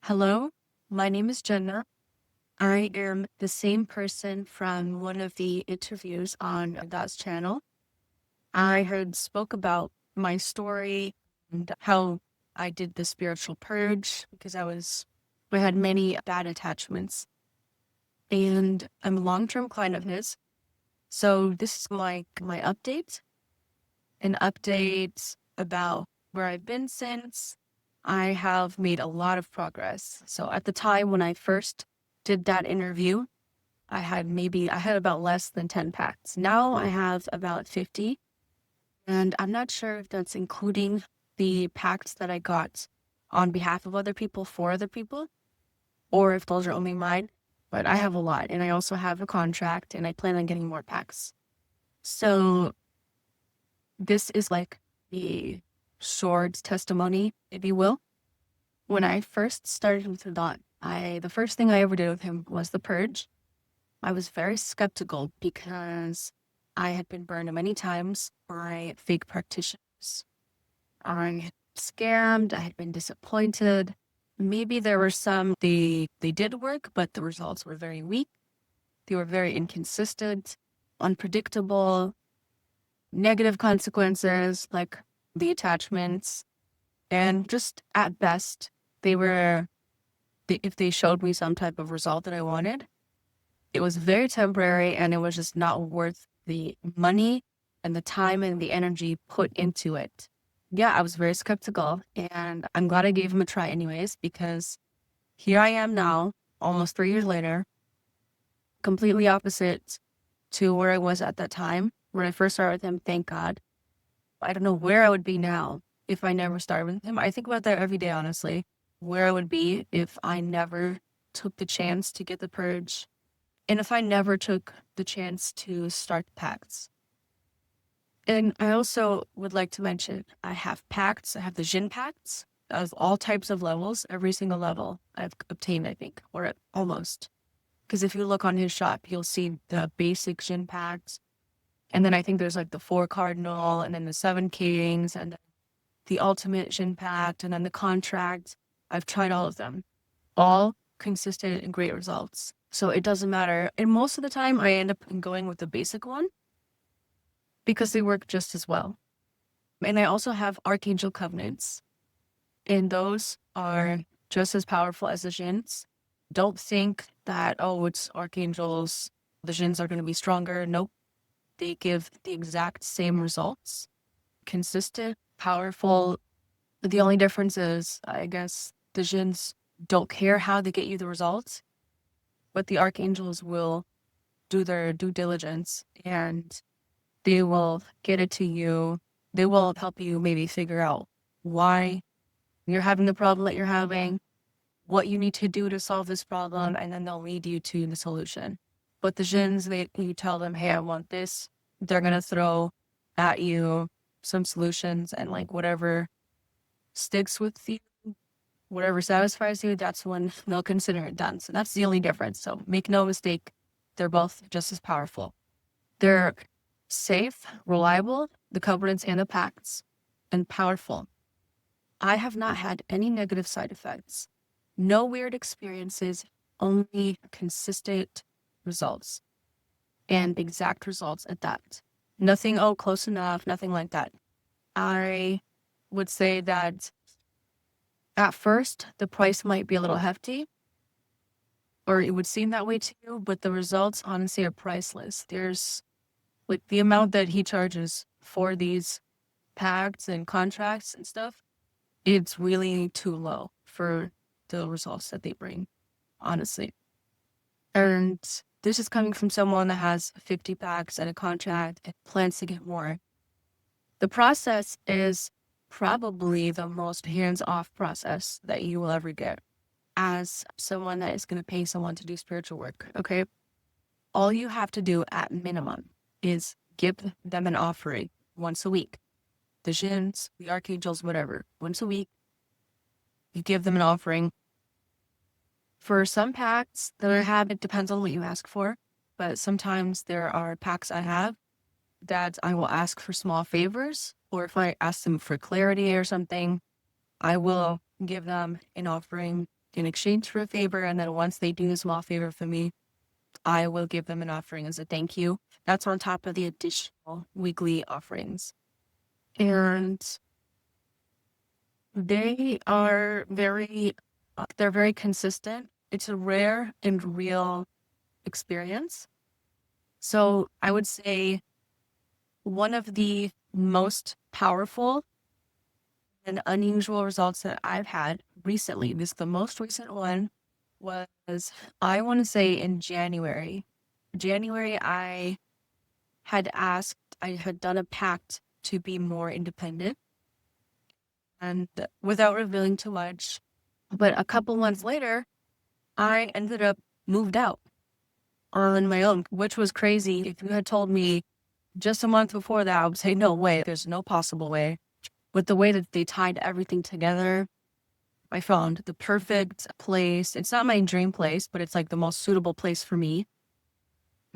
Hello, my name is Jenna. I am the same person from one of the interviews on God's channel. I had spoke about my story and how I did the spiritual purge because I had many bad attachments. And I'm a long-term client of his. So this is my update, an update about where I've been since. I have made a lot of progress. So at the time when I first did that interview, I had about less than 10 pacts. Now I have about 50. And I'm not sure if that's including the pacts that I got on behalf of other people for other people, or if those are only mine. But I have a lot. And I also have a contract and I plan on getting more pacts. So this is like the short testimony, if you will. When I first started with the first thing I ever did with him was the purge. I was very skeptical because I had been burned many times by fake practitioners. I had scammed, I had been disappointed. Maybe there were some, they did work, but the results were very weak. They were very inconsistent, unpredictable, negative consequences like the attachments. And just at best, if they showed me some type of result that I wanted, it was very temporary and it was just not worth the money and the time and the energy put into it. Yeah, I was very skeptical and I'm glad I gave him a try anyways, because here I am now, almost 3 years later, completely opposite to where I was at that time when I first started with him, thank God. I don't know where I would be now if I never started with him. I think about that every day, honestly, where I would be if I never took the chance to get the purge. And if I never took the chance to start pacts. And I also would like to mention, I have pacts. I have the Jinn Pacts of all types of levels. Every single level I've obtained, I think, or almost. Because if you look on his shop, you'll see the basic Jinn Pacts. And then I think there's like the 4 Cardinal, and then the 7 Kings, and the ultimate Jinn Pact, and then the contract. I've tried all of them. All consistent in great results. So it doesn't matter. And most of the time I end up going with the basic one because they work just as well. And I also have Archangel Covenants. And those are just as powerful as the Jinns. Don't think that, oh, it's Archangels, the Jinns are going to be stronger. Nope. They give the exact same results. Consistent, powerful. The only difference is, I guess, the Jinns don't care how they get you the results, but the archangels will do their due diligence and they will get it to you. They will help you maybe figure out why you're having the problem that you're having, what you need to do to solve this problem, and then they'll lead you to the solution. But the Jinns, you tell them, hey, I want this. They're going to throw at you some solutions, and like whatever sticks with you, whatever satisfies you, that's when they'll consider it done. So that's the only difference. So make no mistake, they're both just as powerful. They're safe, reliable, the covenants and the pacts, and powerful. I have not had any negative side effects, no weird experiences, only consistent results and exact results at that. Nothing, oh, close enough, nothing like that. I would say that at first, the price might be a little hefty, or it would seem that way to you, but the results honestly are priceless. There's like the amount that he charges for these pacts and contracts and stuff, it's really too low for the results that they bring, honestly. And this is coming from someone that has 50 packs and a contract and plans to get more. The process is probably the most hands-off process that you will ever get as someone that is going to pay someone to do spiritual work, okay? All you have to do at minimum is give them an offering once a week. The Jinns, the Archangels, whatever, once a week, you give them an offering. For some pacts that I have, it depends on what you ask for, but sometimes there are pacts I have that I will ask for small favors, or if I ask them for clarity or something, I will give them an offering in exchange for a favor. And then once they do a small favor for me, I will give them an offering as a thank you. That's on top of the additional weekly offerings. And they're very consistent. It's a rare and real experience. So I would say one of the most powerful and unusual results that I've had recently, the most recent one was, I want to say in January. I had done a pact to be more independent and without revealing too much. But a couple months later, I ended up moved out on my own, which was crazy. If you had told me just a month before that, I would say, no way, there's no possible way. With the way that they tied everything together, I found the perfect place. It's not my dream place, but it's like the most suitable place for me.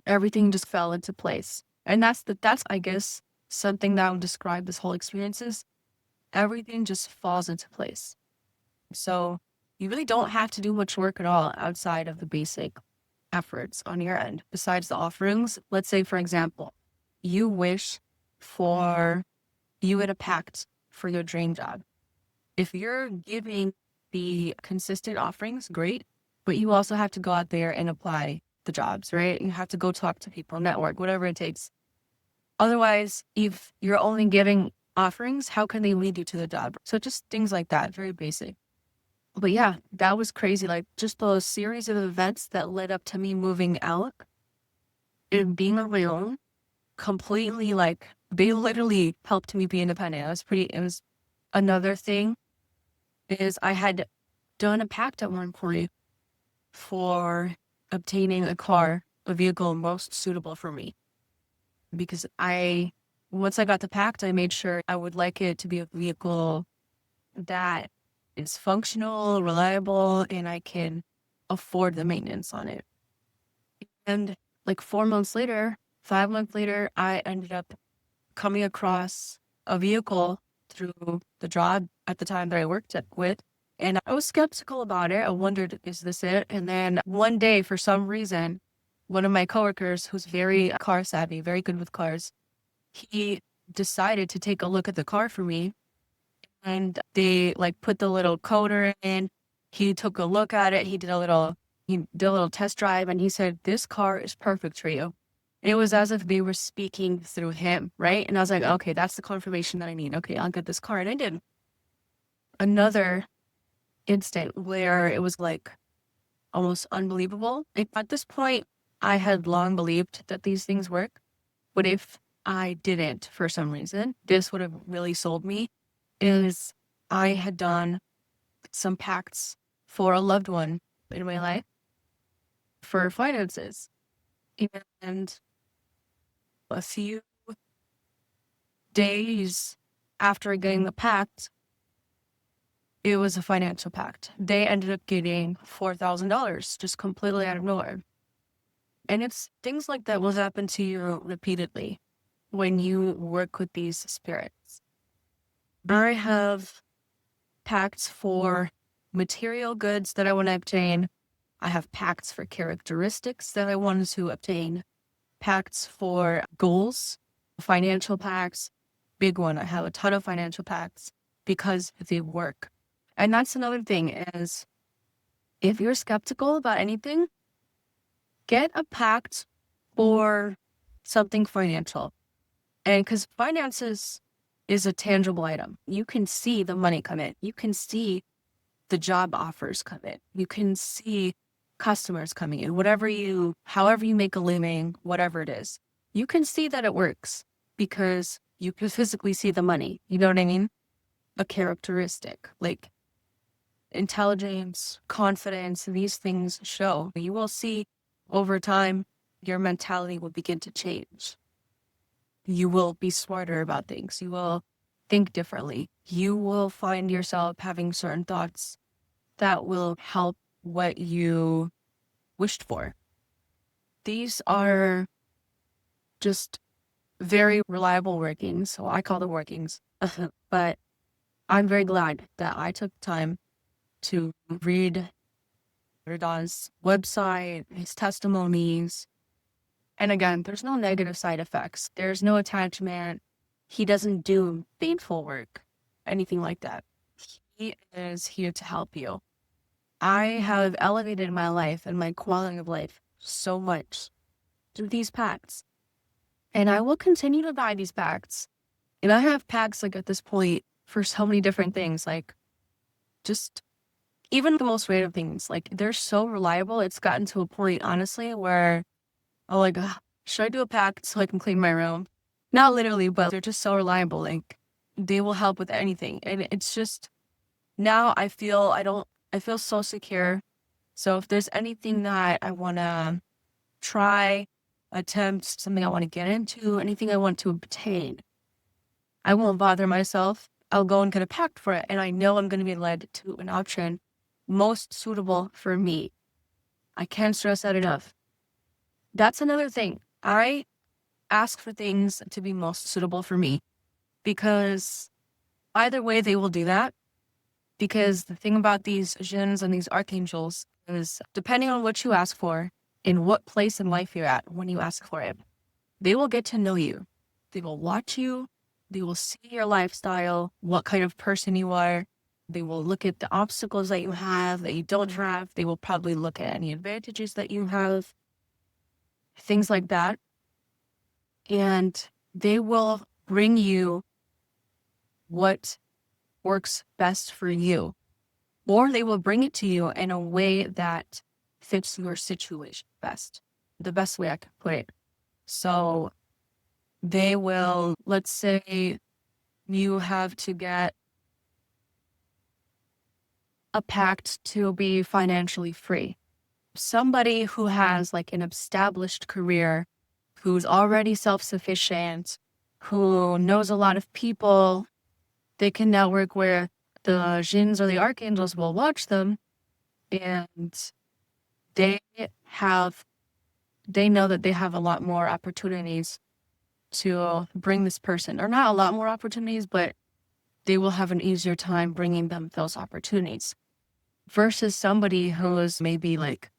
Everything just fell into place. And that's I guess, something that would describe this whole experience is everything just falls into place. So you really don't have to do much work at all outside of the basic efforts on your end. Besides the offerings, let's say, for example, you wish for you in a pact for your dream job. If you're giving the consistent offerings, great, but you also have to go out there and apply the jobs, right? You have to go talk to people, network, whatever it takes. Otherwise, if you're only giving offerings, how can they lead you to the job? So just things like that, very basic. But yeah, that was crazy. Like just those series of events that led up to me moving out and being on my own, completely like, they literally helped me be independent. It was another thing is I had done a pact at one point for obtaining a vehicle most suitable for me. Because once I got the pact, I made sure I would like it to be a vehicle that is functional, reliable, and I can afford the maintenance on it. And like 5 months later, I ended up coming across a vehicle through the job at the time that I worked with. And I was skeptical about it. I wondered, is this it? And then one day, for some reason, one of my coworkers who's very car savvy, very good with cars, he decided to take a look at the car for me. And they like put the little coder in. He took a look at it. He did a little test drive, and he said, this car is perfect for you. It was as if they were speaking through him, right? And I was like, okay, that's the confirmation that I need. Okay, I'll get this car. And I did. Another instant where it was like almost unbelievable. At this point, I had long believed that these things work. But if I didn't, for some reason, this would have really sold me, is I had done some pacts for a loved one in my life for finances. And a few days after getting the pact, it was a financial pact. They ended up getting $4,000 just completely out of nowhere. And it's things like that will happen to you repeatedly when you work with these spirits. I have pacts for material goods that I want to obtain. I have pacts for characteristics that I wanted to obtain. Pacts for goals, financial pacts, big one. I have a ton of financial pacts because they work. And that's another thing is, if you're skeptical about anything, get a pact for something financial. And because finances is a tangible item. You can see the money come in. You can see the job offers come in. You can see customers coming in. However you make a living, whatever it is, you can see that it works because you can physically see the money. You know what I mean? A characteristic like intelligence, confidence, these things show. You will see over time, your mentality will begin to change. You will be smarter about things. You will think differently. You will find yourself having certain thoughts that will help what you wished for. These are just very reliable workings. So I call them workings. But I'm very glad that I took time to read Reda's website, his testimonies. And again, there's no negative side effects. There's no attachment. He doesn't do painful work, anything like that. He is here to help you. I have elevated my life and my quality of life so much through these pacts. And I will continue to buy these pacts. And I have pacts like at this point for so many different things, like just even the most random things. Like they're so reliable. It's gotten to a point, honestly, where I'm like, "Ugh, should I do a pact so I can clean my room?" Not literally, but they're just so reliable. Like they will help with anything. And it's just now I feel so secure. So if there's anything that I want to try, attempt, something I want to get into, anything I want to obtain, I won't bother myself. I'll go and get a pact for it. And I know I'm going to be led to an option most suitable for me. I can't stress that enough. That's another thing. I ask for things to be most suitable for me because either way they will do that. Because the thing about these jinns and these archangels is depending on what you ask for, in what place in life you're at when you ask for it, they will get to know you. They will watch you. They will see your lifestyle, what kind of person you are. They will look at the obstacles that you have, that you don't have. They will probably look at any advantages that you have, things like that. And they will bring you what works best for you. Or they will bring it to you in a way that fits your situation best. The best way I can put it. So they will, let's say you have to get a pact to be financially free. Somebody who has like an established career, who's already self-sufficient, who knows a lot of people, they can network where the jinns or the archangels will watch them, and they know that they have a lot more opportunities to bring this person, or not a lot more opportunities, but they will have an easier time bringing them those opportunities versus somebody who's maybe like,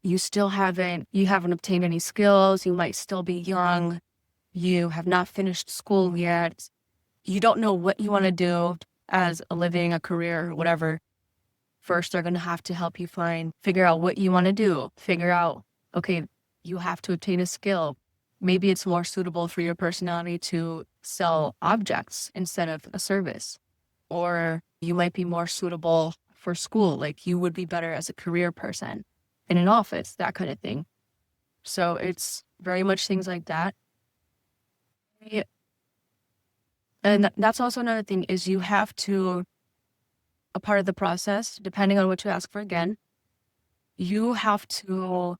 you haven't obtained any skills. You might still be young. You have not finished school yet. You don't know what you want to do as a living, a career, or whatever. First, they're going to have to help you figure out what you want to do. Figure out, okay, you have to obtain a skill. Maybe it's more suitable for your personality to sell objects instead of a service. Or you might be more suitable for school. Like you would be better as a career person in an office, that kind of thing. So it's very much things like that. Yeah. And that's also another thing is you have to, a part of the process, depending on what you ask for again, you have to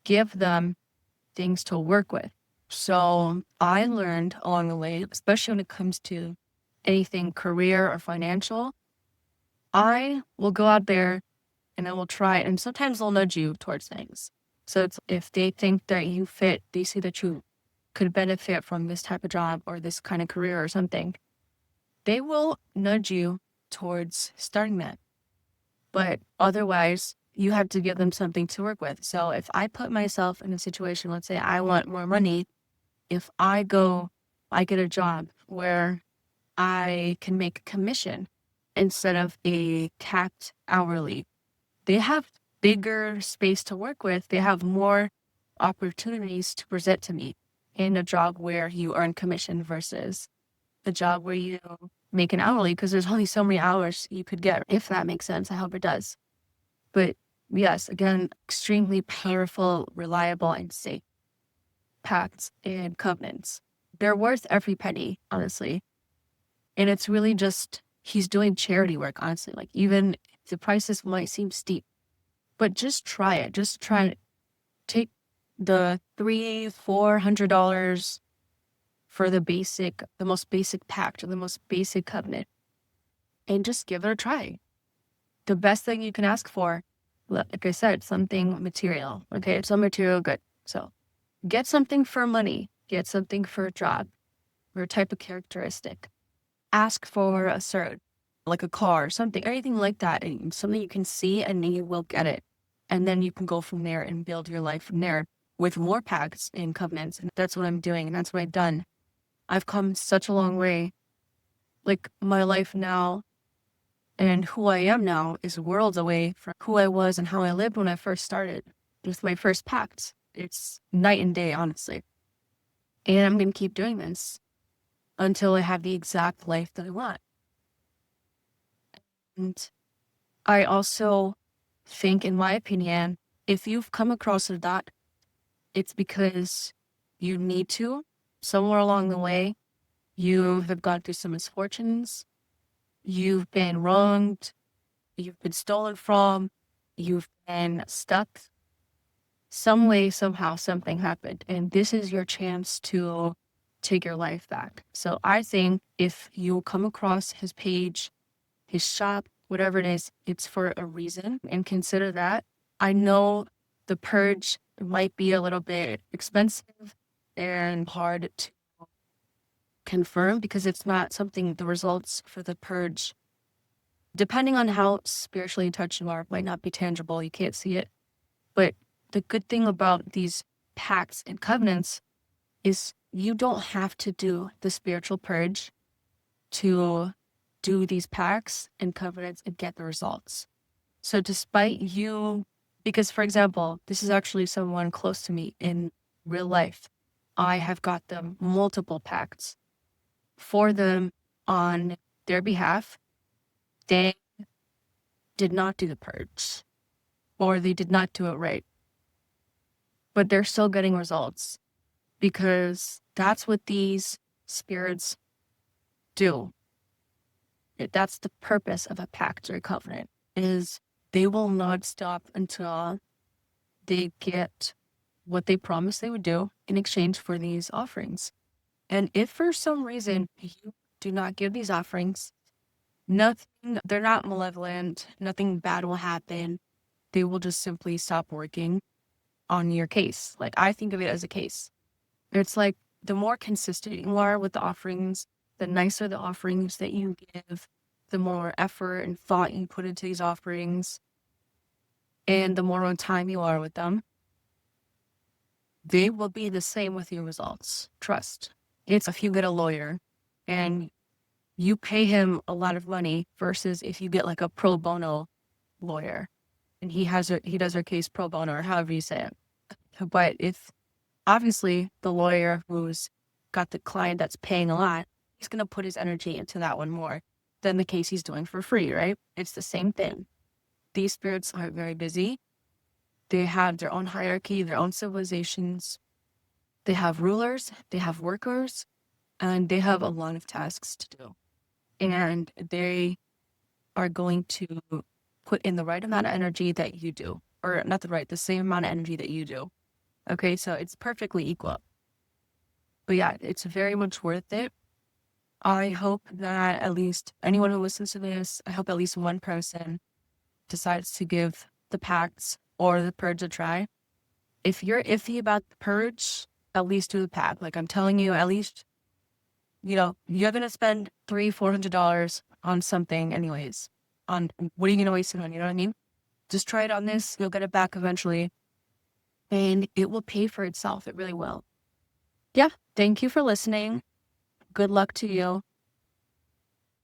give them things to work with. So I learned along the way, especially when it comes to anything career or financial, I will go out there and I will try, and sometimes they'll nudge you towards things. So it's, if they think that you fit, they see that you could benefit from this type of job or this kind of career or something, they will nudge you towards starting that. But otherwise, you have to give them something to work with. So if I put myself in a situation, let's say I want more money, if I get a job where I can make a commission instead of a capped hourly, they have bigger space to work with. They have more opportunities to present to me in a job where you earn commission versus a job where you make an hourly, because there's only so many hours you could get, if that makes sense. I hope it does. But yes, again, extremely powerful, reliable, and safe pacts and covenants. They're worth every penny, honestly. And it's really just, he's doing charity work, honestly. Like even if the prices might seem steep, but just try it. Just try it. Take the $300-$400 for the most basic pact or the most basic covenant, and just give it a try. The best thing you can ask for, like I said, something material. Okay, some material good. So get something for money. Get something for a job or a type of characteristic. Ask for a cert, like a car or something, anything like that, and something you can see, and you will get it. And then you can go from there and build your life from there with more pacts and covenants. And that's what I'm doing. And that's what I've done. I've come such a long way. Like, my life now and who I am now is worlds away from who I was and how I lived when I first started with my first pact. It's night and day, honestly. And I'm going to keep doing this until I have the exact life that I want. And I also think, in my opinion, if you've come across that, it's because you need to. Somewhere along the way, you have gone through some misfortunes, you've been wronged, you've been stolen from, you've been stuck. Some way, somehow, something happened. And this is your chance to take your life back. So I think if you come across his page, his shop, whatever it is, it's for a reason, and consider that. I know the purge might be a little bit expensive and hard to confirm because it's not something, the results for the purge, depending on how spiritually in touch you are, might not be tangible. You can't see it. But the good thing about these pacts and covenants is you don't have to do the spiritual purge to do these pacts and covenants and get the results. So despite you, because for example, this is actually someone close to me in real life. I have got them multiple pacts for them on their behalf. They did not do the purge, or they did not do it right. But they're still getting results because that's what these spirits do. That's the purpose of a pact or a covenant, is they will not stop until they get what they promised they would do in exchange for these offerings. And if for some reason you do not give these offerings, nothing, they're not malevolent, nothing bad will happen. They will just simply stop working on your case. Like, I think of it as a case. It's like the more consistent you are with the offerings, the nicer the offerings that you give, the more effort and thought you put into these offerings, and the more on time you are with them, they will be the same with your results. Trust. It's if you get a lawyer and you pay him a lot of money versus if you get like a pro bono lawyer and he does your case pro bono, or however you say it. But if obviously the lawyer who's got the client that's paying a lot, he's going to put his energy into that one more than the case he's doing for free, right? It's the same thing. These spirits are very busy. They have their own hierarchy, their own civilizations. They have rulers, they have workers, and they have a lot of tasks to do. And they are going to put in the right amount of energy that you do, or not the same amount of energy that you do. Okay, so it's perfectly equal. But yeah, it's very much worth it. I hope that at least anyone who listens to this, I hope at least one person decides to give the pacts or the purge a try. If you're iffy about the purge, at least do the pact. Like, I'm telling you, at least, you're going to spend $300-$400 on something anyways. On what are you going to waste it on? You know what I mean? Just try it on this. You'll get it back eventually. And it will pay for itself. It really will. Yeah. Thank you for listening. Good luck to you.